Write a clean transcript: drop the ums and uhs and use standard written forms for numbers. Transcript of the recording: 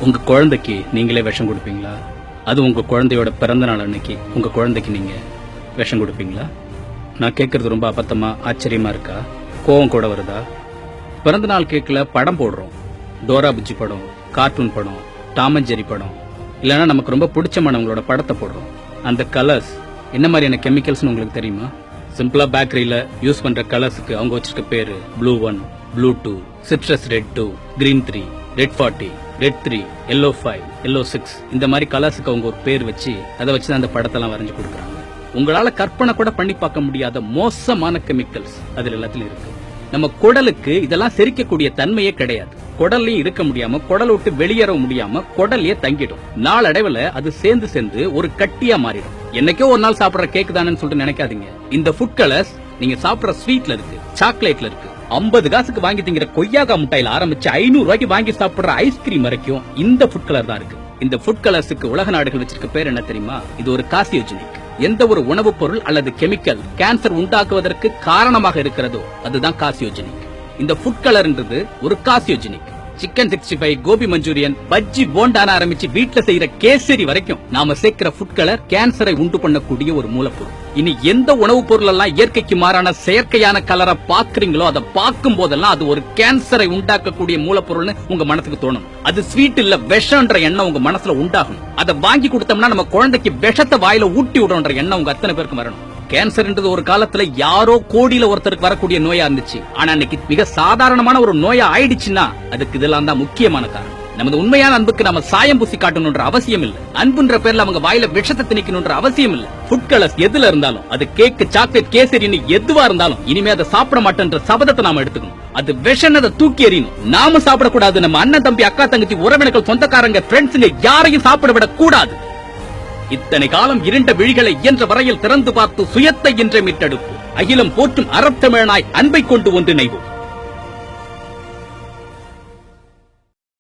உங்க குழந்தைக்கு நீங்களே விஷம் கொடுப்பீங்களா? அது உங்க குழந்தையோட பிறந்த நாள் அன்னைக்கு உங்க குழந்தைக்கு நீங்க விஷம் கொடுப்பீங்களா? நான் கேட்கறது ரொம்ப அபத்தமா ஆச்சரியமா இருக்கா? கோவம் கூட வருதா? பிறந்த நாள் கேக்ல படம் போடுறோம். டோரா புஜ்ஜி படம், கார்ட்டூன் படம், டாம் அண்ட் ஜெரி படம், இல்லனா நமக்கு ரொம்ப பிடிச்சமானவங்களோட படத்தை போடுறோம். அந்த கலர்ஸ் என்ன மாதிரியான கெமிக்கல்ஸ்னு உங்களுக்கு தெரியுமா? சிம்பிளா பேக்கரியில யூஸ் பண்ற கலர்ஸுக்கு அவங்க வச்சிருக்க பேரு blue 1, blue 2, citrus red 2, green 3, red 40, red 3, yellow 5, yellow 6 இந்த மாதிரி கலர்ஸுக்கு அவங்க ஒரு பேர் வச்சு அதை வச்சு அந்த படத்தெல்லாம் வரைஞ்சு கொடுக்குறாங்க. உங்களால கற்பனை கூட பண்ணி பார்க்க முடியாத மோசமான கெமிக்கல்ஸ் அதுல எல்லாத்துலயும் இருக்கு. நம்ம குடலுக்கு இதெல்லாம் செரிக்கக்கூடிய தன்மையே கிடையாது. குடல்லையும் இருக்க முடியாம, குடல் விட்டு வெளியேற முடியாம குடல்லையே தங்கிடும். நாளடைவுல அது சேர்ந்து ஒரு கட்டியா மாறிடும். என்னைக்கோ ஒரு நாள் சாப்பிடுற கேக் தானு சொல்லிட்டு நினைக்காதீங்க. இந்த ஃபுட் கலர்ஸ் நீங்க சாப்பிடுற ஸ்வீட்ல இருக்கு, சாக்லேட்ல இருக்கு, 50 காசுக்கு வாங்கி திங்கிற கொய்யாக்கா முட்டையில ஆரம்பிச்சு 500 ரூபாய்க்கு வாங்கி சாப்பிடுற ஐஸ்கிரீம் வரைக்கும் இந்த ஃபுட் கலர் தான் இருக்கு. இந்த ஃபுட் கலர்ஸுக்கு உலக நாடுகள் வச்சிருக்க பேர் என்ன தெரியுமா? இது ஒரு கார்சினோஜெனிக். எந்த ஒரு உணவுப் பொருள் அல்லது கெமிக்கல் கேன்சர் உண்டாக்குவதற்கு காரணமாக இருக்கிறதோ அதுதான் கார்சினோஜெனிக். இந்த ஃபுட் கலர்ன்றது ஒரு carcinogenic. Chicken 65, gobi manchurian, bajji, போண்டான ஆரம்பிச்சு வீட்டுல செய்யற கேசரி வரைக்கும் நாம சேர்க்கிற ஃபுட் கலர் கேன்சரை உண்டு பண்ணக்கூடிய ஒரு மூலப்பொருள். இனி எந்த உணவுப் பொருள் எல்லாம் இயற்கைக்கு மாறான செயற்கையான கலரை பாக்குறீங்களோ அதை பார்க்கும் போதெல்லாம் அது ஒரு கேன்சரை உண்டாக்கக்கூடிய மூலப்பொருள்னு உங்க மனசுக்கு தோணும். அது ஸ்வீட் இல்ல, விஷம்ன்ற எண்ணம் உங்க மனசுல உண்டாகும். அதை வாங்கி கொடுத்தோம்னா நம்ம குழந்தைக்கு விஷத்தை வாயில ஊட்டி விடுற எண்ணம் உங்க அத்தனை பேருக்கு வரணும். கேன்சர்ன்றது ஒரு காலத்துல யாரோ கோடியில ஒருத்தருக்கு வரக்கூடிய நோயா இருந்துச்சு. ஆனா இன்னைக்கு மிக சாதாரணமான ஒரு நோயா ஆயிடுச்சுன்னா அதுக்கு இதெல்லாம் தான் முக்கியமான காரணம். நமது உண்மையான அன்புக்கு நம்ம சாயம் பூசி காட்டணும்ன்ற அவசியம் இல்ல. அன்புன்ற பேர்ல அவங்க வாயில விஷத்தை திணிக்கணும்ன்ற அவசியம் இல்ல. ஃபுட் கலர்ஸ் எதுல இருந்தாலும், அது கேக், சாக்லேட், கேசரின்னு எதுவா இருந்தாலும் இனிமே அதை சாப்பிட மாட்டேன்ற சபதத்தை நாம எடுத்துக்கணும். அது விஷம், அதை தூக்கி எறியணும். நாம சாப்பிடக்கூடாது. நம்ம அண்ணன், தம்பி, அக்கா, தங்கச்சி, உறவினர்கள், சொந்தக்காரங்க, ஃப்ரெண்ட்ஸுங்க யாரையும் சாப்பிட விட கூடாது. இத்தனை காலம் இருண்ட விழிகளை இயன்ற வரையில் திறந்து பார்த்து சுயத்தை இன்றே மீட்டெடுப்போம். அகிலம் போற்றும் அறத்தமிழனாய் அன்பை கொண்டு ஒன்றிணைவோம்.